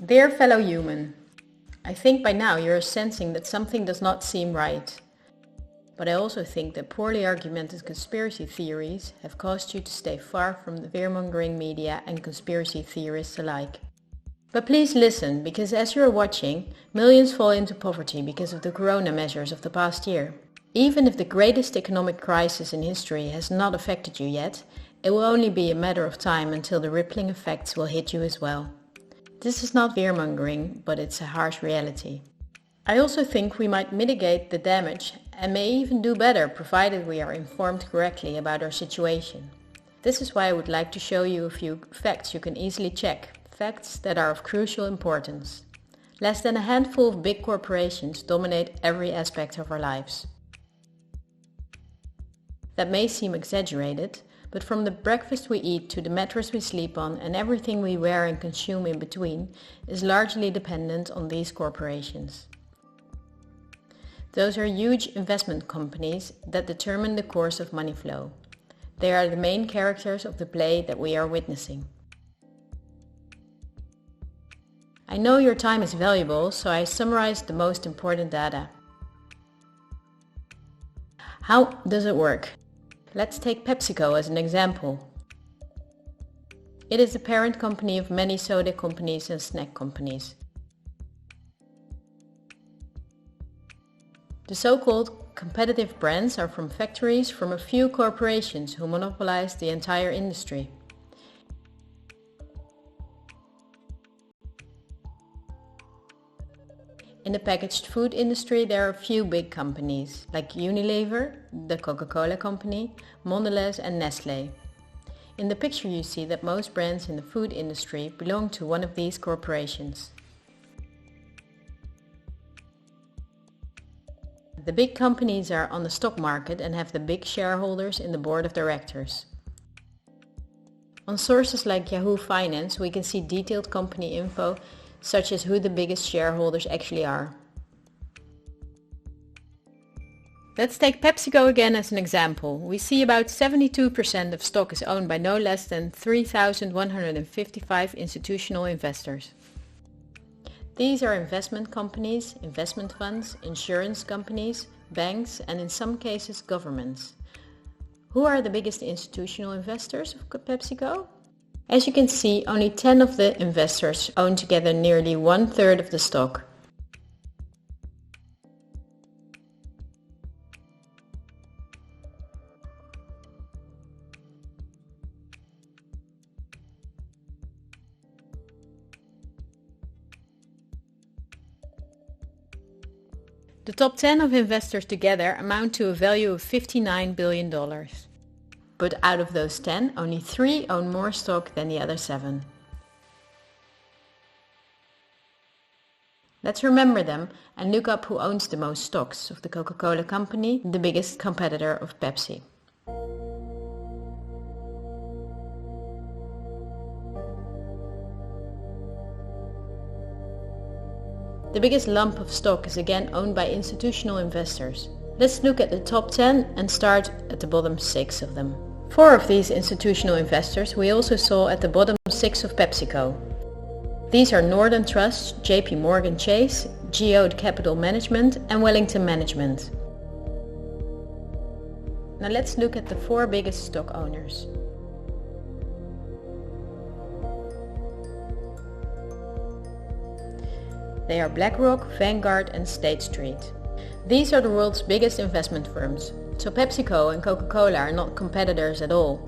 Dear fellow human, I think by now you are sensing that something does not seem right. But I also think that poorly argumented conspiracy theories have caused you to stay far from the fear-mongering media and conspiracy theorists alike. But please listen, because as you are watching, millions fall into poverty because of the corona measures of the past year. Even if the greatest economic crisis in history has not affected you yet, it will only be a matter of time until the rippling effects will hit you as well. This is not fear-mongering, but it's a harsh reality. I also think we might mitigate the damage and may even do better provided we are informed correctly about our situation. This is why I would like to show you a few facts you can easily check, facts that are of crucial importance. Less than a handful of big corporations dominate every aspect of our lives. That may seem exaggerated, but from the breakfast we eat to the mattress we sleep on and everything we wear and consume in between is largely dependent on these corporations. Those are huge investment companies that determine the course of money flow. They are the main characters of the play that we are witnessing. I know your time is valuable, so I summarized the most important data. How does it work? Let's take PepsiCo as an example. It is the parent company of many soda companies and snack companies. The so-called competitive brands are from factories from a few corporations who monopolize the entire industry. In the packaged food industry, there are a few big companies, like Unilever, the Coca-Cola company, Mondelez and Nestlé. In the picture you see that most brands in the food industry belong to one of these corporations. The big companies are on the stock market and have the big shareholders in the board of directors. On sources like Yahoo Finance, we can see detailed company info such as who the biggest shareholders actually are. Let's take PepsiCo again as an example. We see about 72% of stock is owned by no less than 3,155 institutional investors. These are investment companies, investment funds, insurance companies, banks, and in some cases governments. Who are the biggest institutional investors of PepsiCo? As you can see, only 10 of the investors own together nearly 1/3 of the stock. The top 10 of investors together amount to a value of $59 billion. But out of those 10, only 3 own more stock than the other 7. Let's remember them and look up who owns the most stocks of the Coca-Cola company, the biggest competitor of Pepsi. The biggest lump of stock is again owned by institutional investors. Let's look at the top 10 and start at the bottom 6 of them. 4 of these institutional investors we also saw at the bottom 6 of PepsiCo. These are Northern Trust, JP Morgan Chase, Geode Capital Management and Wellington Management. Now let's look at the 4 biggest stock owners. They are BlackRock, Vanguard and State Street. These are the world's biggest investment firms, so PepsiCo and Coca-Cola are not competitors at all.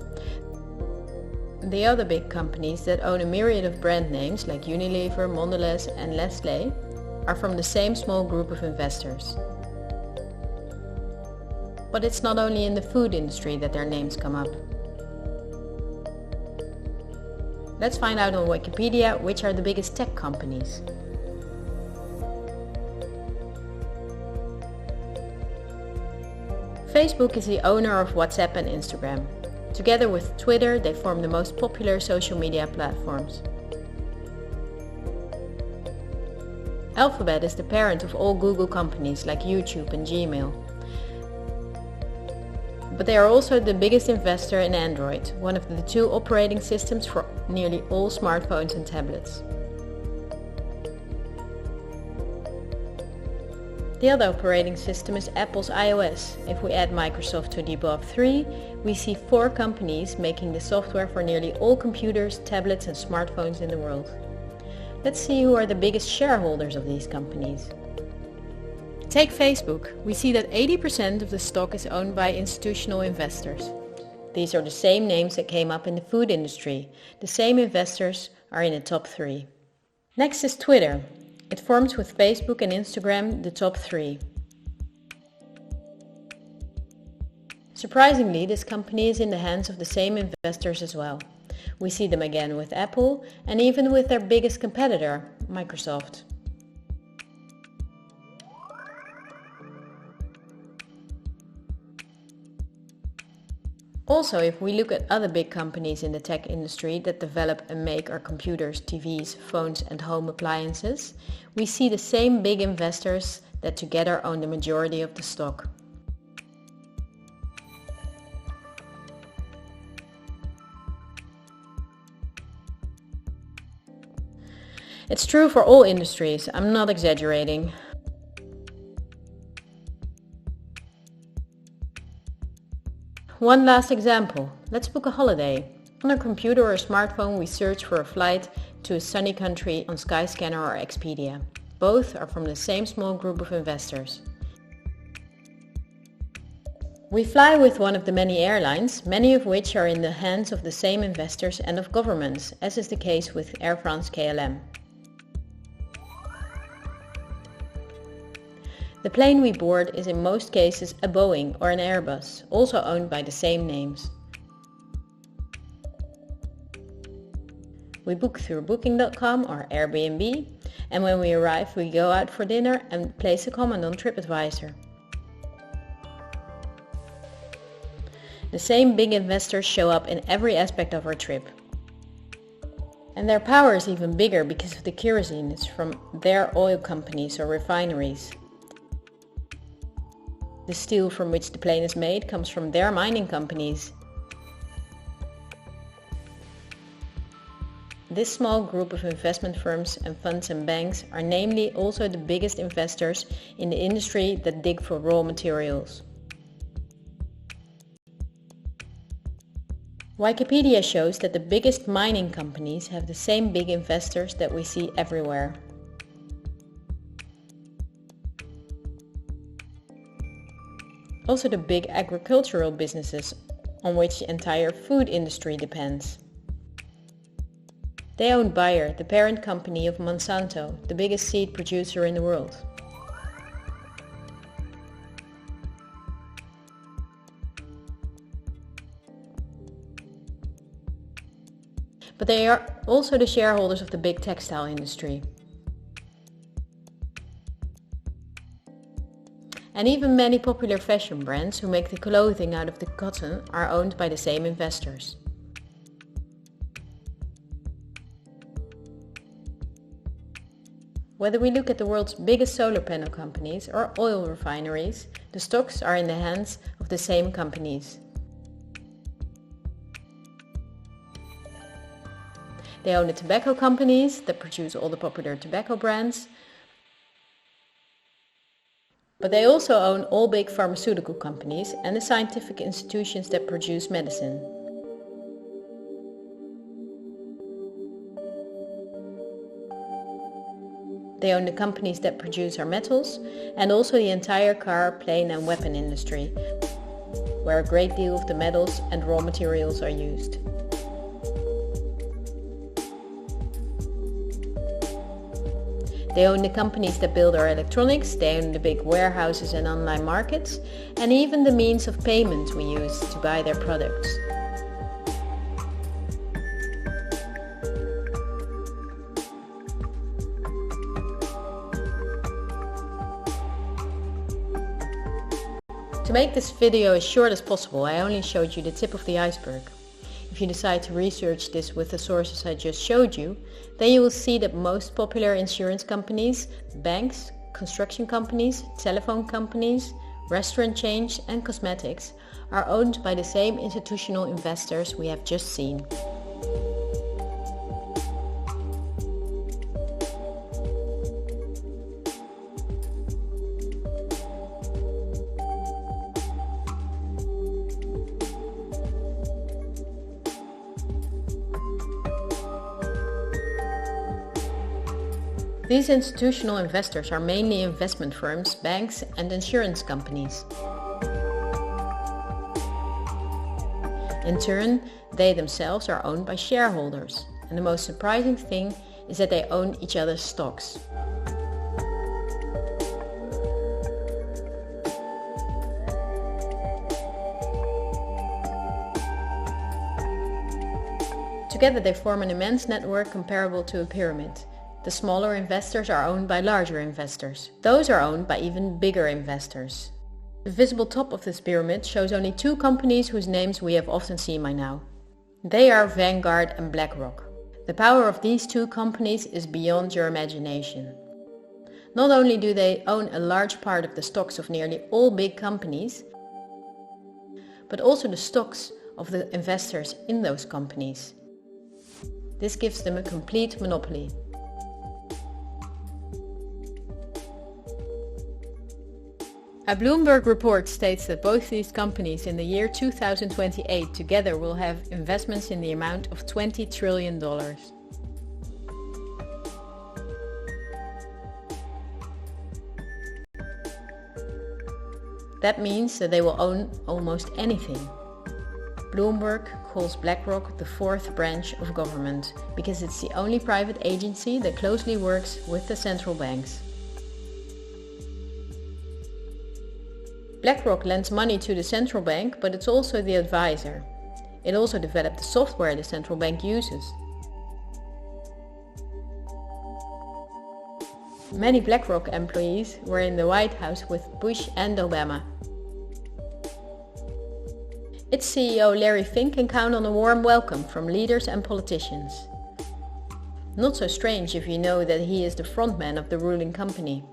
The other big companies that own a myriad of brand names like Unilever, Mondelez and Nestlé are from the same small group of investors. But it's not only in the food industry that their names come up. Let's find out on Wikipedia which are the biggest tech companies. Facebook is the owner of WhatsApp and Instagram. Together with Twitter, they form the most popular social media platforms. Alphabet is the parent of all Google companies like YouTube and Gmail. But they are also the biggest investor in Android, one of the 2 operating systems for nearly all smartphones and tablets. The other operating system is Apple's iOS. If we add Microsoft to the above three, we see 4 companies making the software for nearly all computers, tablets and smartphones in the world. Let's see who are the biggest shareholders of these companies. Take Facebook. We see that 80% of the stock is owned by institutional investors. These are the same names that came up in the food industry. The same investors are in the top 3. Next is Twitter. It forms with Facebook and Instagram the top 3. Surprisingly, this company is in the hands of the same investors as well. We see them again with Apple and even with their biggest competitor, Microsoft. Also, if we look at other big companies in the tech industry that develop and make our computers, TVs, phones and home appliances, we see the same big investors that together own the majority of the stock. It's true for all industries, I'm not exaggerating. One last example. Let's book a holiday. On our computer or smartphone we search for a flight to a sunny country on Skyscanner or Expedia. Both are from the same small group of investors. We fly with one of the many airlines, many of which are in the hands of the same investors and of governments, as is the case with Air France-KLM. The plane we board is in most cases a Boeing or an Airbus, also owned by the same names. We book through booking.com or Airbnb, and when we arrive we go out for dinner and place a comment on TripAdvisor. The same big investors show up in every aspect of our trip. And their power is even bigger because of the kerosene is from their oil companies or refineries. The steel from which the plane is made comes from their mining companies. This small group of investment firms and funds and banks are namely also the biggest investors in the industry that dig for raw materials. Wikipedia shows that the biggest mining companies have the same big investors that we see everywhere. Also the big agricultural businesses on which the entire food industry depends. They own Bayer, the parent company of Monsanto, the biggest seed producer in the world. But they are also the shareholders of the big textile industry. And even many popular fashion brands who make the clothing out of the cotton are owned by the same investors. Whether we look at the world's biggest solar panel companies or oil refineries, the stocks are in the hands of the same companies. They own the tobacco companies that produce all the popular tobacco brands, but they also own all big pharmaceutical companies and the scientific institutions that produce medicine. They own the companies that produce our metals and also the entire car, plane and weapon industry, where a great deal of the metals and raw materials are used. They own the companies that build our electronics, they own the big warehouses and online markets, and even the means of payment we use to buy their products. To make this video as short as possible, I only showed you the tip of the iceberg. If you decide to research this with the sources I just showed you, then you will see that most popular insurance companies, banks, construction companies, telephone companies, restaurant chains and cosmetics are owned by the same institutional investors we have just seen. These institutional investors are mainly investment firms, banks and insurance companies. In turn, they themselves are owned by shareholders, and the most surprising thing is that they own each other's stocks. Together they form an immense network comparable to a pyramid. The smaller investors are owned by larger investors. Those are owned by even bigger investors. The visible top of this pyramid shows only two companies whose names we have often seen by now. They are Vanguard and BlackRock. The power of these two companies is beyond your imagination. Not only do they own a large part of the stocks of nearly all big companies, but also the stocks of the investors in those companies. This gives them a complete monopoly. A Bloomberg report states that both these companies in the year 2028 together will have investments in the amount of $20 trillion. That means that they will own almost anything. Bloomberg calls BlackRock the fourth branch of government because it's the only private agency that closely works with the central banks. BlackRock lends money to the central bank, but it's also the advisor. It also developed the software the central bank uses. Many BlackRock employees were in the White House with Bush and Obama. Its CEO Larry Fink can count on a warm welcome from leaders and politicians. Not so strange if you know that he is the frontman of the ruling company.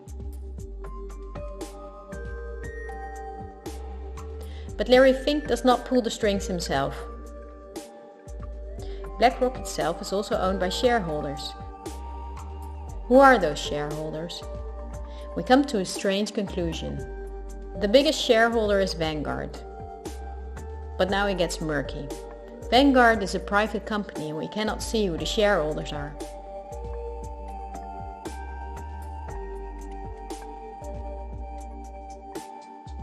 But Larry Fink does not pull the strings himself. BlackRock itself is also owned by shareholders. Who are those shareholders? We come to a strange conclusion. The biggest shareholder is Vanguard. But now it gets murky. Vanguard is a private company and we cannot see who the shareholders are.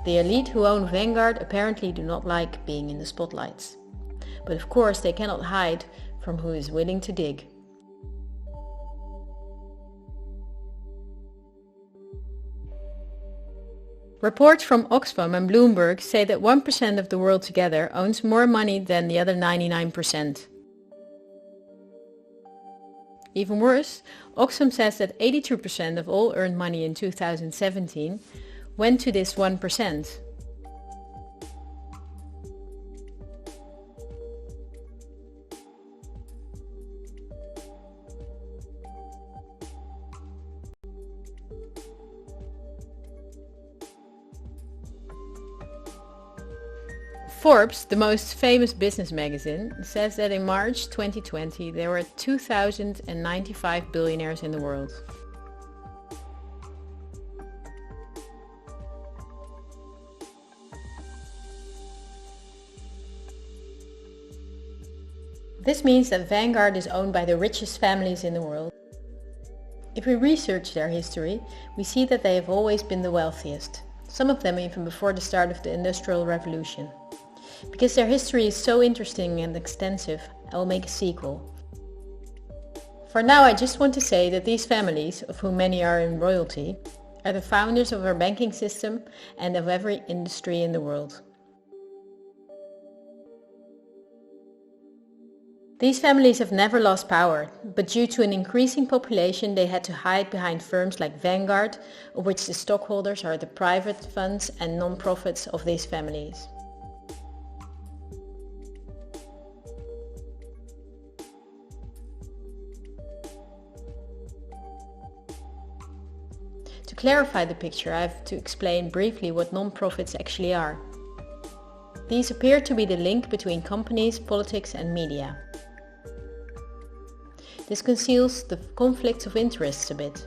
The elite who own Vanguard apparently do not like being in the spotlights. But of course they cannot hide from who is willing to dig. Reports from Oxfam and Bloomberg say that 1% of the world together owns more money than the other 99%. Even worse, Oxfam says that 82% of all earned money in 2017 went to this 1%. Forbes, the most famous business magazine, says that in March 2020 there were 2,095 billionaires in the world. This means that Vanguard is owned by the richest families in the world. If we research their history, we see that they have always been the wealthiest, some of them even before the start of the Industrial Revolution. Because their history is so interesting and extensive, I will make a sequel. For now, I just want to say that these families, of whom many are in royalty, are the founders of our banking system and of every industry in the world. These families have never lost power, but due to an increasing population they had to hide behind firms like Vanguard, of which the stockholders are the private funds and non-profits of these families. To clarify the picture, I have to explain briefly what non-profits actually are. These appear to be the link between companies, politics and media. This conceals the conflicts of interests a bit.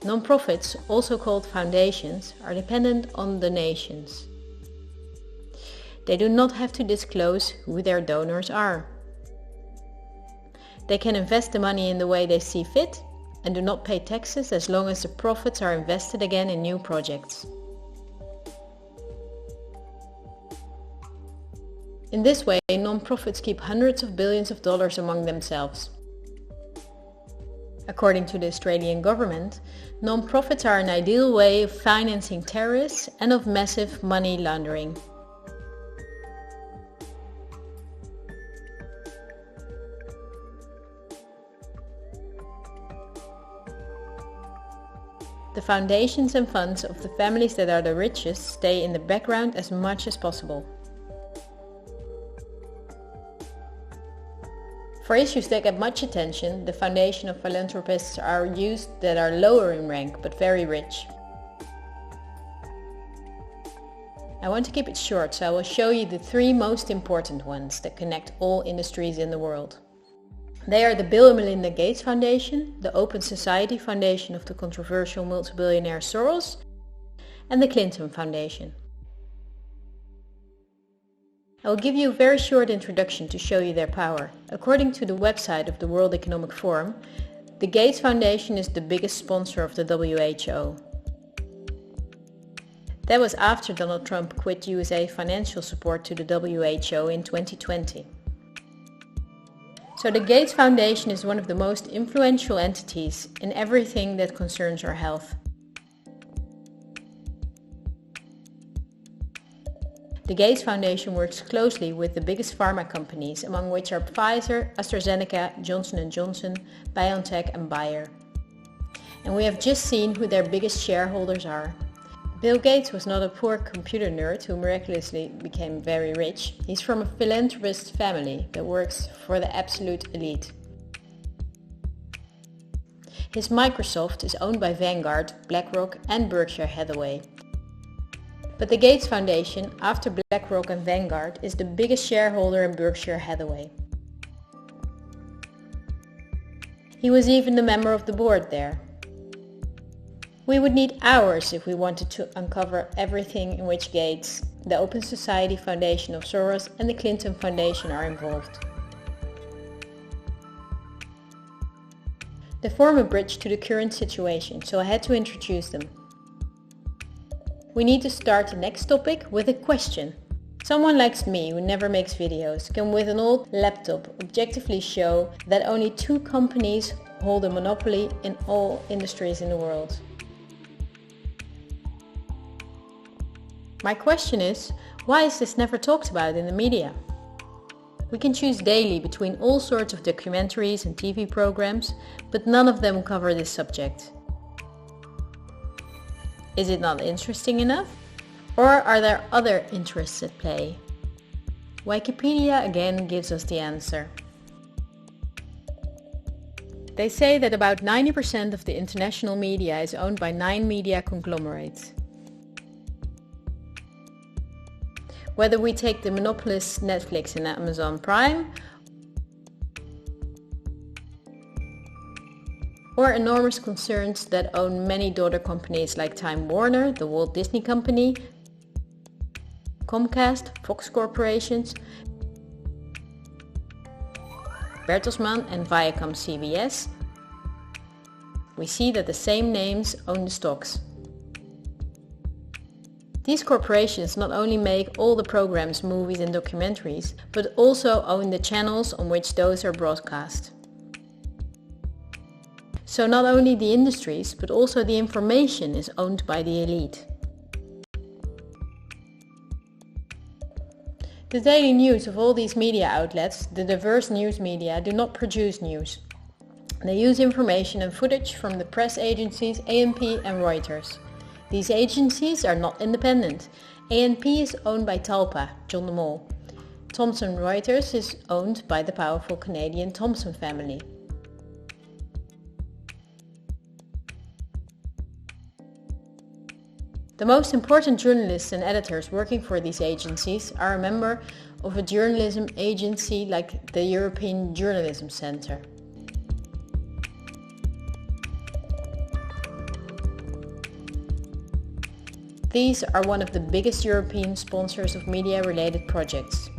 Non-profits, also called foundations, are dependent on donations. They do not have to disclose who their donors are. They can invest the money in the way they see fit and do not pay taxes as long as the profits are invested again in new projects. In this way, non-profits keep hundreds of billions of dollars among themselves. According to the Australian government, non-profits are an ideal way of financing terrorists and of massive money laundering. The foundations and funds of the families that are the richest stay in the background as much as possible. For issues that get much attention, the foundation of philanthropists are used that are lower in rank but very rich. I want to keep it short, so I will show you the 3 most important ones that connect all industries in the world. They are the Bill and Melinda Gates Foundation, the Open Society Foundation of the controversial multi-billionaire Soros, and the Clinton Foundation. I will give you a very short introduction to show you their power. According to the website of the World Economic Forum, the Gates Foundation is the biggest sponsor of the WHO. That was after Donald Trump quit USA financial support to the WHO in 2020. So the Gates Foundation is one of the most influential entities in everything that concerns our health. The Gates Foundation works closely with the biggest pharma companies, among which are Pfizer, AstraZeneca, Johnson & Johnson, BioNTech and Bayer. And we have just seen who their biggest shareholders are. Bill Gates was not a poor computer nerd who miraculously became very rich. He's from a philanthropist family that works for the absolute elite. His Microsoft is owned by Vanguard, BlackRock and Berkshire Hathaway. But the Gates Foundation, after BlackRock and Vanguard, is the biggest shareholder in Berkshire Hathaway. He was even a member of the board there. We would need hours if we wanted to uncover everything in which Gates, the Open Society Foundation of Soros and the Clinton Foundation are involved. They form a bridge to the current situation, so I had to introduce them. We need to start the next topic with a question. Someone like me, who never makes videos, can with an old laptop objectively show that only 2 companies hold a monopoly in all industries in the world. My question is, why is this never talked about in the media? We can choose daily between all sorts of documentaries and TV programs, but none of them cover this subject. Is it not interesting enough? Or are there other interests at play? Wikipedia again gives us the answer. They say that about 90% of the international media is owned by 9 media conglomerates. Whether we take the monopolists Netflix and Amazon Prime, or enormous concerns that own many daughter companies like Time Warner, the Walt Disney Company, Comcast, Fox Corporations, Bertelsmann and Viacom CBS, we see that the same names own the stocks. These corporations not only make all the programs, movies and documentaries, but also own the channels on which those are broadcast. So not only the industries, but also the information is owned by the elite. The daily news of all these media outlets, the diverse news media, do not produce news. They use information and footage from the press agencies ANP and Reuters. These agencies are not independent. ANP is owned by Talpa, John de Mol. Thomson Reuters is owned by the powerful Canadian Thomson family. The most important journalists and editors working for these agencies are a member of a journalism agency like the European Journalism Centre. These are one of the biggest European sponsors of media-related projects.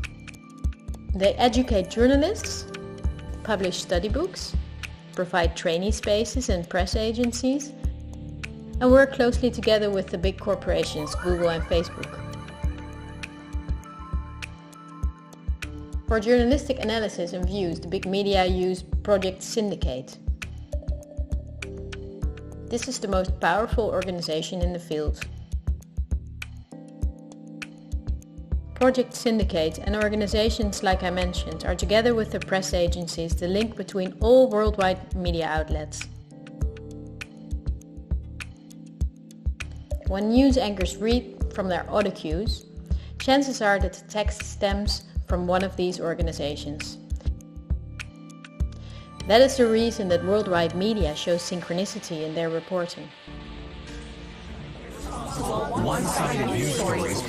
They educate journalists, publish study books, provide trainee spaces and press agencies, and work closely together with the big corporations Google and Facebook. For journalistic analysis and views, the big media use Project Syndicate. This is the most powerful organization in the field. Project Syndicate and organizations like I mentioned are together with the press agencies the link between all worldwide media outlets. When news anchors read from their audio cues, chances are that the text stems from one of these organizations. That is the reason that worldwide media shows synchronicity in their reporting. One-sided news stories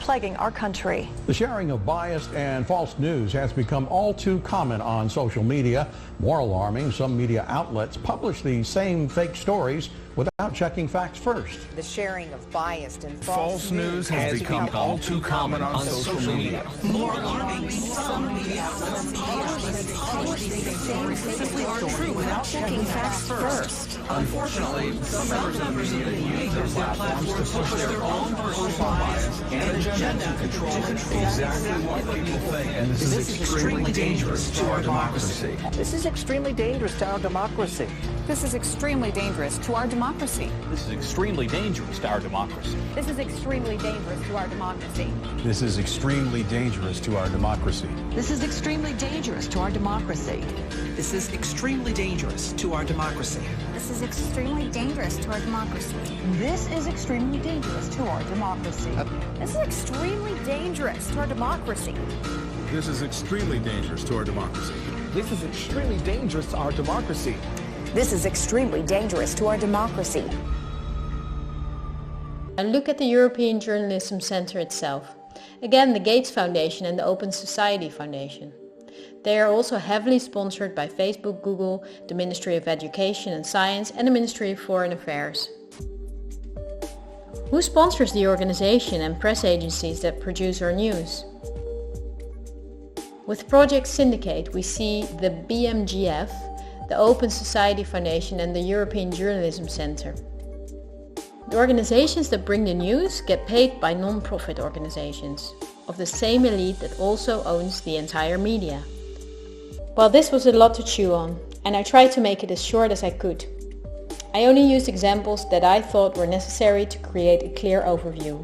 plaguing our country. The sharing of biased and false news has become all too common on social media. More alarming, some media outlets publish these same fake stories without checking facts first. The sharing of biased and false news has become all too common on social media. More alarming, some media outlets publish these same fake stories true without checking facts first. Unfortunately, some members of the media use their platforms to push their own personal bias and agenda to control exactly what people think. And this is extremely dangerous to our democracy. This is extremely dangerous to our democracy. This is extremely dangerous to our democracy. This is extremely dangerous to our democracy. This is extremely dangerous to our democracy. This is extremely dangerous to our democracy. This is extremely dangerous to our democracy. This is extremely dangerous to our democracy. This is extremely dangerous to our democracy. This is extremely dangerous to our democracy. This is extremely dangerous to our democracy. This is extremely dangerous to our democracy. This is extremely dangerous to our democracy. This is extremely dangerous to our democracy. And look at the European Journalism Centre itself. Again, the Gates Foundation and the Open Society Foundation. They are also heavily sponsored by Facebook, Google, the Ministry of Education and Science and the Ministry of Foreign Affairs. Who sponsors the organization and press agencies that produce our news? With Project Syndicate, we see the BMGF, the Open Society Foundation and the European Journalism Centre. The organizations that bring the news get paid by non-profit organizations, of the same elite that also owns the entire media. Well, this was a lot to chew on, and I tried to make it as short as I could. I only used examples that I thought were necessary to create a clear overview.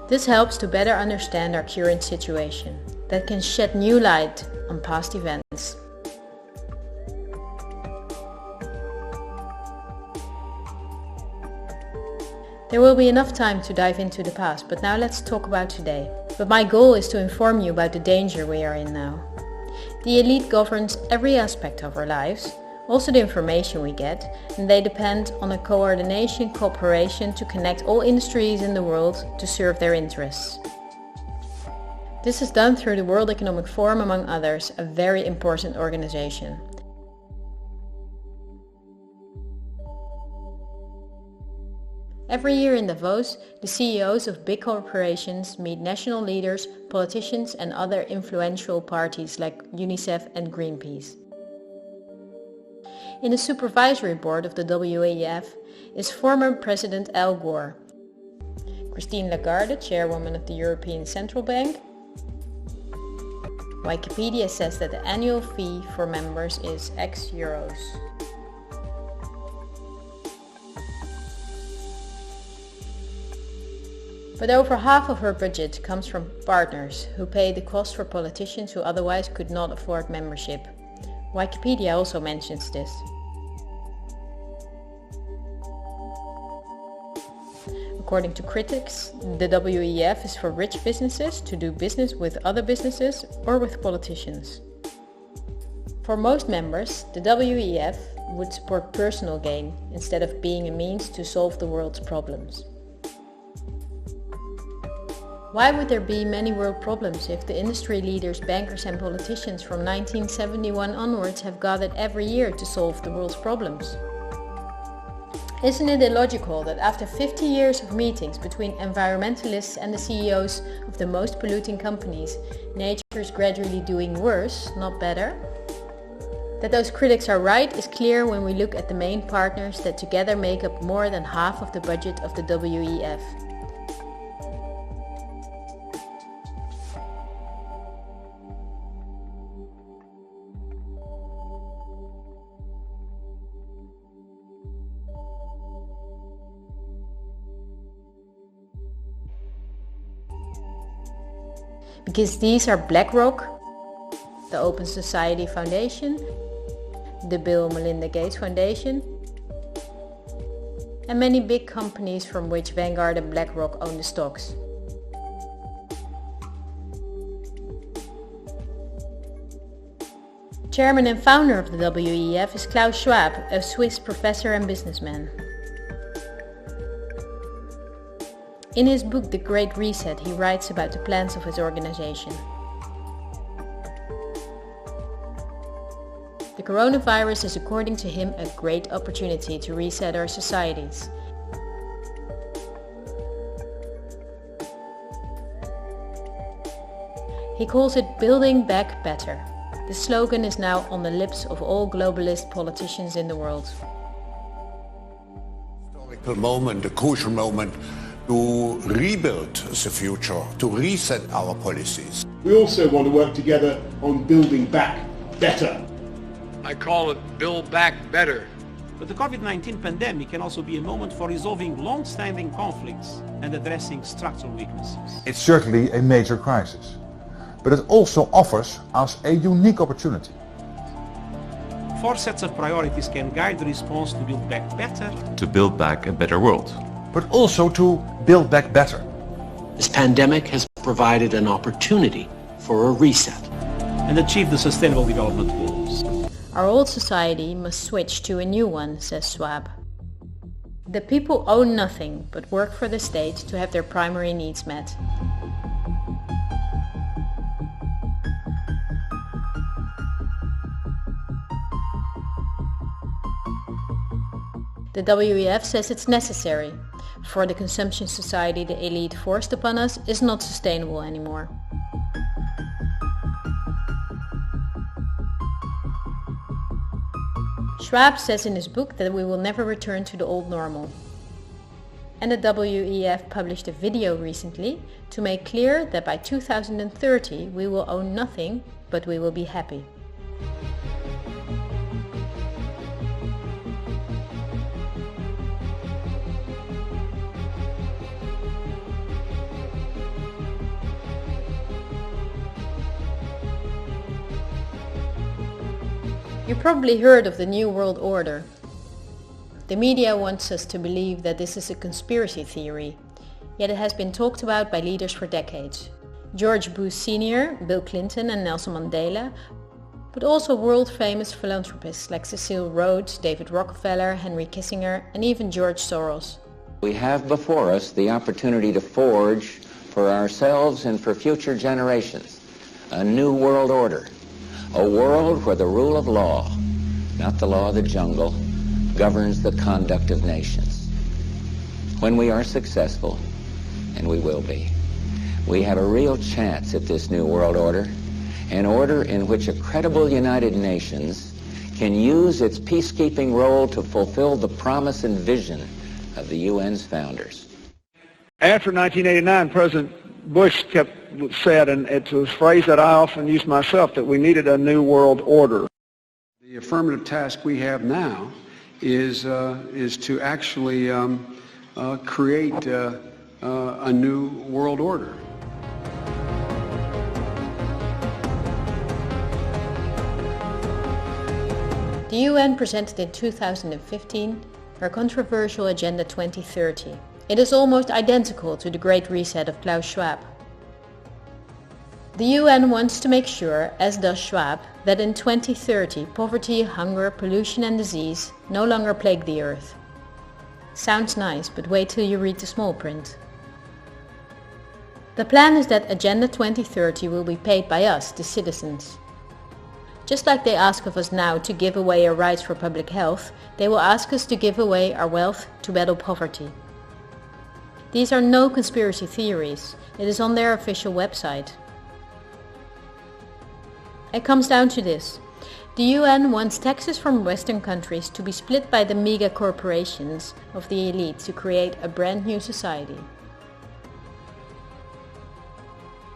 This helps to better understand our current situation, that can shed new light on past events. There will be enough time to dive into the past, but now let's talk about today. But my goal is to inform you about the danger we are in now. The elite governs every aspect of our lives, also the information we get, and they depend on a cooperation to connect all industries in the world to serve their interests. This is done through the World Economic Forum, among others, a very important organization. Every year in Davos, the CEOs of big corporations meet national leaders, politicians and other influential parties like UNICEF and Greenpeace. In the supervisory board of the WEF is former President Al Gore, Christine Lagarde, chairwoman of the European Central Bank. Wikipedia says that the annual fee for members is €X. But over half of her budget comes from partners who pay the cost for politicians who otherwise could not afford membership. Wikipedia also mentions this. According to critics, the WEF is for rich businesses to do business with other businesses or with politicians. For most members, the WEF would support personal gain instead of being a means to solve the world's problems. Why would there be many world problems if the industry leaders, bankers and politicians from 1971 onwards have gathered every year to solve the world's problems? Isn't it illogical that after 50 years of meetings between environmentalists and the CEOs of the most polluting companies, nature is gradually doing worse, not better? That those critics are right is clear when we look at the main partners that together make up more than half of the budget of the WEF. Because these are BlackRock, the Open Society Foundation, the Bill & Melinda Gates Foundation, and many big companies from which Vanguard and BlackRock own the stocks. Chairman and founder of the WEF is Klaus Schwab, a Swiss professor and businessman. In his book The Great Reset, he writes about the plans of his organization. The coronavirus is, according to him, a great opportunity to reset our societies. He calls it Building Back Better. The slogan is now on the lips of all globalist politicians in the world. Historical moment, a crucial moment to rebuild the future, to reset our policies. We also want to work together on building back better. I call it Build Back Better. But the COVID-19 pandemic can also be a moment for resolving long-standing conflicts and addressing structural weaknesses. It's certainly a major crisis, but it also offers us a unique opportunity. 4 sets of priorities can guide the response to build back better. To build back a better world. But also to build back better. This pandemic has provided an opportunity for a reset. And achieve the Sustainable Development Goals. Our old society must switch to a new one, says Schwab. The people own nothing but work for the state to have their primary needs met. The WEF says it's necessary. For the consumption society the elite forced upon us is not sustainable anymore. Schwab says in his book that we will never return to the old normal. And the WEF published a video recently to make clear that by 2030 we will own nothing, but we will be happy. You probably heard of the New World Order. The media wants us to believe that this is a conspiracy theory, yet it has been talked about by leaders for decades. George Bush Sr., Bill Clinton and Nelson Mandela, but also world-famous philanthropists like Cecil Rhodes, David Rockefeller, Henry Kissinger and even George Soros. We have before us the opportunity to forge for ourselves and for future generations a new world order. A world where the rule of law, not the law of the jungle, governs the conduct of nations. When we are successful, and we will be, we have a real chance at this new world order, an order in which a credible United Nations can use its peacekeeping role to fulfill the promise and vision of the UN's founders. After 1989, President Bush said, and it's a phrase that I often use myself, that we needed a new world order. The affirmative task we have now is to actually create a new world order. The UN presented in 2015 her controversial Agenda 2030. It is almost identical to the Great Reset of Klaus Schwab. The UN wants to make sure, as does Schwab, that in 2030 poverty, hunger, pollution and disease no longer plague the earth. Sounds nice, but wait till you read the small print. The plan is that Agenda 2030 will be paid by us, the citizens. Just like they ask of us now to give away our rights for public health, they will ask us to give away our wealth to battle poverty. These are no conspiracy theories. It is on their official website. It comes down to this. The UN wants taxes from Western countries to be split by the mega corporations of the elite to create a brand new society.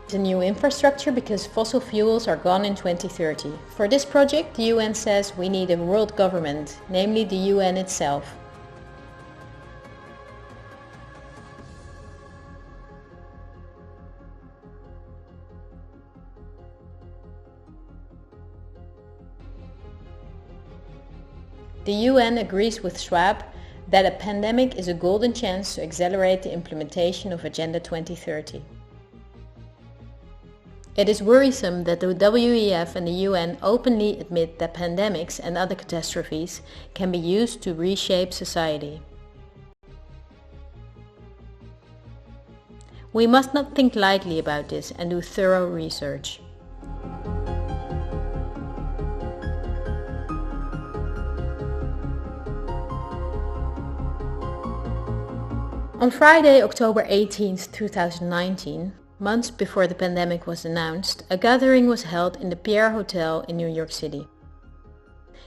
It's a new infrastructure because fossil fuels are gone in 2030. For this project, the UN says we need a world government, namely the UN itself. The UN agrees with Schwab that a pandemic is a golden chance to accelerate the implementation of Agenda 2030. It is worrisome that the WEF and the UN openly admit that pandemics and other catastrophes can be used to reshape society. We must not think lightly about this and do thorough research. On Friday, October 18, 2019, months before the pandemic was announced, a gathering was held in the Pierre Hotel in New York City.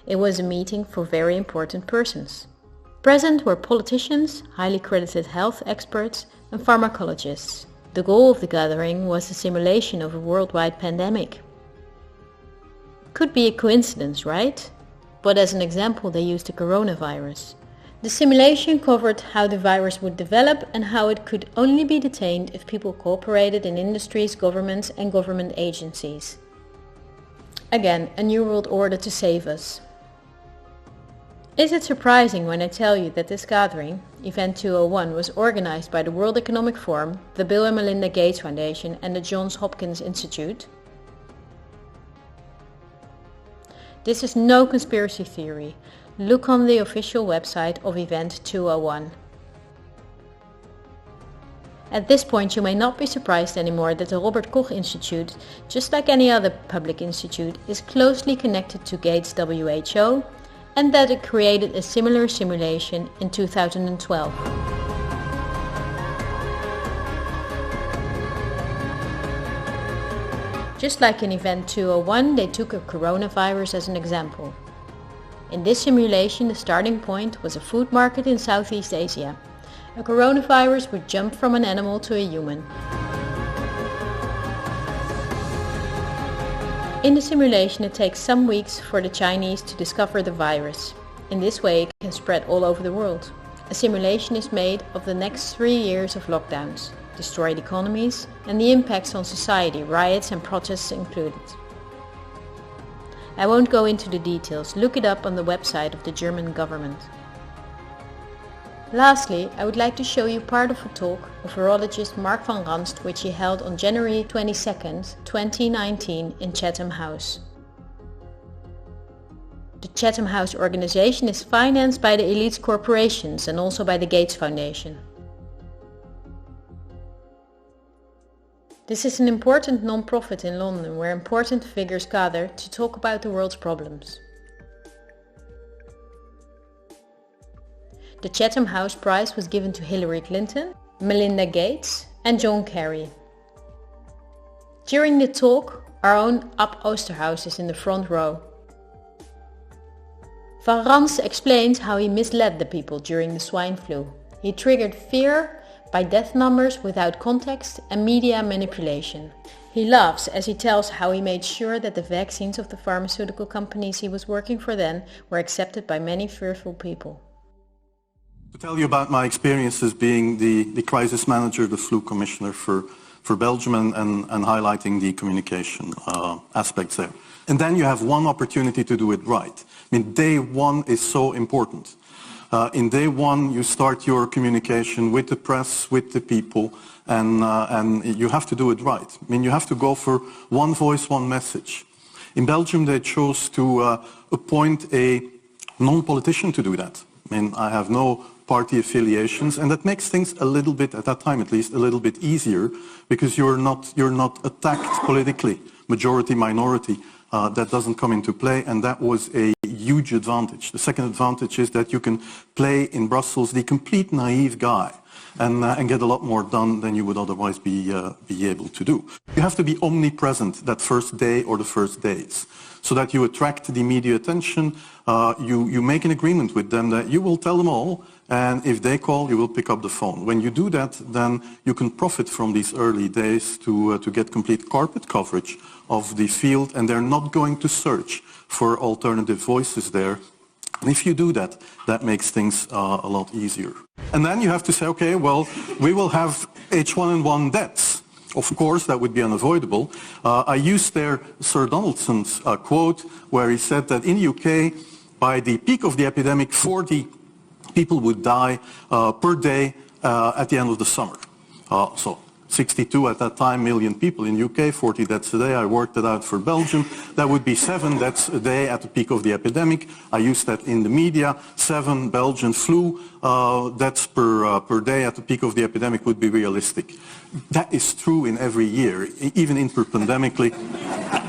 It was a meeting for very important persons. Present were politicians, highly credited health experts, and pharmacologists. The goal of the gathering was the simulation of a worldwide pandemic. Could be a coincidence, right? But as an example, they used the coronavirus. The simulation covered how the virus would develop and how it could only be detained if people cooperated in industries, governments and government agencies. Again, a new world order to save us. Is it surprising when I tell you that this gathering, Event 201, was organized by the World Economic Forum, the Bill and Melinda Gates Foundation and the Johns Hopkins Institute? This is no conspiracy theory. Look on the official website of Event 201. At this point you may not be surprised anymore that the Robert Koch Institute, just like any other public institute, is closely connected to Gates' WHO and that it created a similar simulation in 2012. Just like in Event 201, they took a coronavirus as an example. In this simulation, the starting point was a food market in Southeast Asia. A coronavirus would jump from an animal to a human. In the simulation, it takes some weeks for the Chinese to discover the virus. In this way, it can spread all over the world. A simulation is made of the next 3 years of lockdowns, destroyed economies, and the impacts on society, riots and protests included. I won't go into the details, look it up on the website of the German government. Lastly, I would like to show you part of a talk of virologist Mark van Ranst which he held on January 22nd, 2019 in Chatham House. The Chatham House organization is financed by the elite corporations and also by the Gates Foundation. This is an important non-profit in London where important figures gather to talk about the world's problems. The Chatham House Prize was given to Hillary Clinton, Melinda Gates and John Kerry. During the talk, our own Ab Oosterhuis is in the front row. Van Ranst explains how he misled the people during the swine flu. He triggered fear by death numbers without context and media manipulation. He laughs as he tells how he made sure that the vaccines of the pharmaceutical companies he was working for then were accepted by many fearful people. To tell you about my experiences being the crisis manager, the flu commissioner for Belgium and highlighting the communication aspects there. And then you have one opportunity to do it right. I mean, day one is so important. In day one, you start your communication with the press, with the people, and you have to do it right. I mean, you have to go for one voice, one message. In Belgium, they chose to appoint a non-politician to do that. I mean, I have no party affiliations, and that makes things a little bit, at that time at least, a little bit easier because you're not attacked politically, majority, minority. that doesn't come into play, and that was a huge advantage. The second advantage is that you can play in Brussels the complete naive guy and get a lot more done than you would otherwise be able to do. You have to be omnipresent that first day or the first days, so that you attract the media attention. You make an agreement with them that you will tell them all, and if they call, you will pick up the phone. When you do that, then you can profit from these early days to get complete carpet coverage of the field, and they're not going to search for alternative voices there. And if you do that, that makes things a lot easier. And then you have to say, okay, well, we will have H1N1 deaths. Of course, that would be unavoidable. I used there Sir Donaldson's quote, where he said that in the UK, by the peak of the epidemic, 40 people would die per day at the end of the summer. So 62 at that time million people in UK, 40 deaths a day. I worked it out for Belgium. That would be 7 deaths a day at the peak of the epidemic. I used that in the media. 7 Belgian flu deaths per day at the peak of the epidemic would be realistic. That is true in every year, even interpandemically.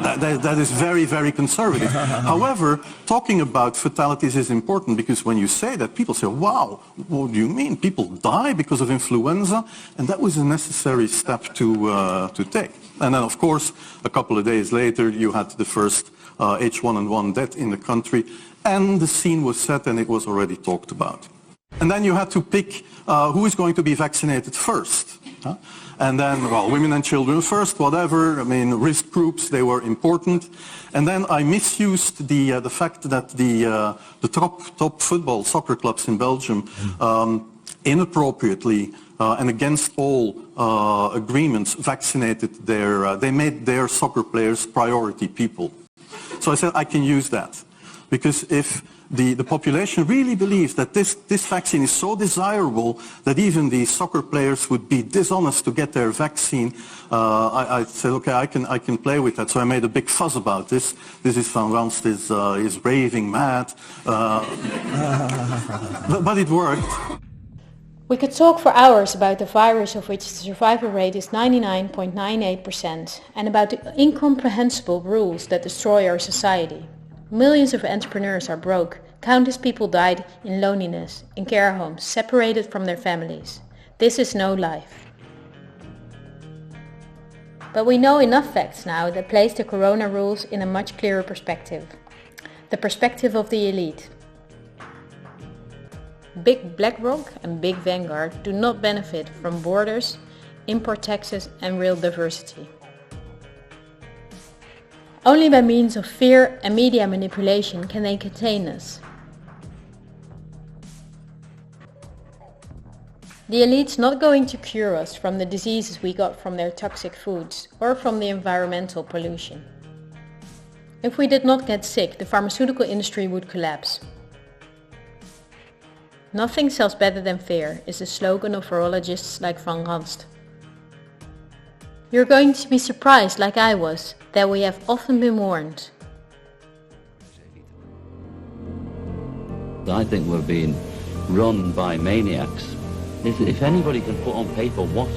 That is very, very conservative. However, talking about fatalities is important, because when you say that, people say, wow, what do you mean? People die because of influenza? And that was a necessary step to take. And then, of course, a couple of days later, you had the first H1N1 death in the country, and the scene was set and it was already talked about. And then you had to pick who is going to be vaccinated first. And then, well, women and children first, whatever. I mean, risk groups, they were important. And then I misused the fact that the top football soccer clubs in Belgium inappropriately and against all agreements vaccinated they made their soccer players priority people. So I said I can use that, because if the population really believes that this vaccine is so desirable that even the soccer players would be dishonest to get their vaccine, I said, okay, I can play with that. So I made a big fuss about this. This is Van Ranst is raving mad, but it worked. We could talk for hours about the virus of which the survival rate is 99.98% and about the incomprehensible rules that destroy our society. Millions of entrepreneurs are broke. Countless people died in loneliness, in care homes, separated from their families. This is no life. But we know enough facts now that place the corona rules in a much clearer perspective. The perspective of the elite. Big BlackRock and Big Vanguard do not benefit from borders, import taxes and real diversity. Only by means of fear and media manipulation can they contain us. The elite's not going to cure us from the diseases we got from their toxic foods or from the environmental pollution. If we did not get sick, the pharmaceutical industry would collapse. Nothing sells better than fear is the slogan of virologists like Van Ranst. You're going to be surprised, like I was, that we have often been warned. I think we're being run by maniacs. If anybody can put on paper what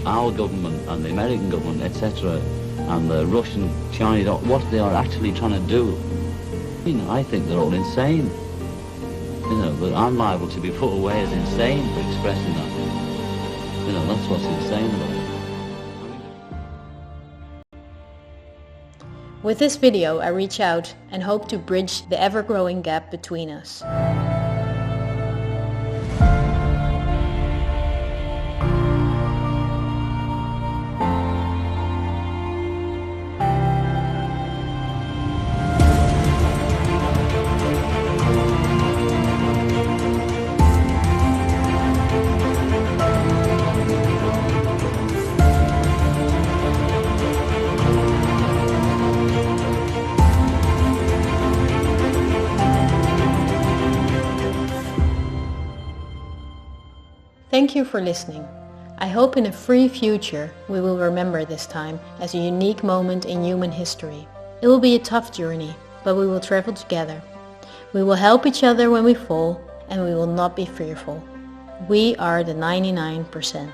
our government and the American government, etc., and the Russian, Chinese, what they are actually trying to do, I think they're all insane. But I'm liable to be put away as insane for expressing that. That's what's insane about it. With this video, I reach out and hope to bridge the ever-growing gap between us. Thank you for listening. I hope in a free future we will remember this time as a unique moment in human history. It will be a tough journey, but we will travel together. We will help each other when we fall, and we will not be fearful. We are the 99%.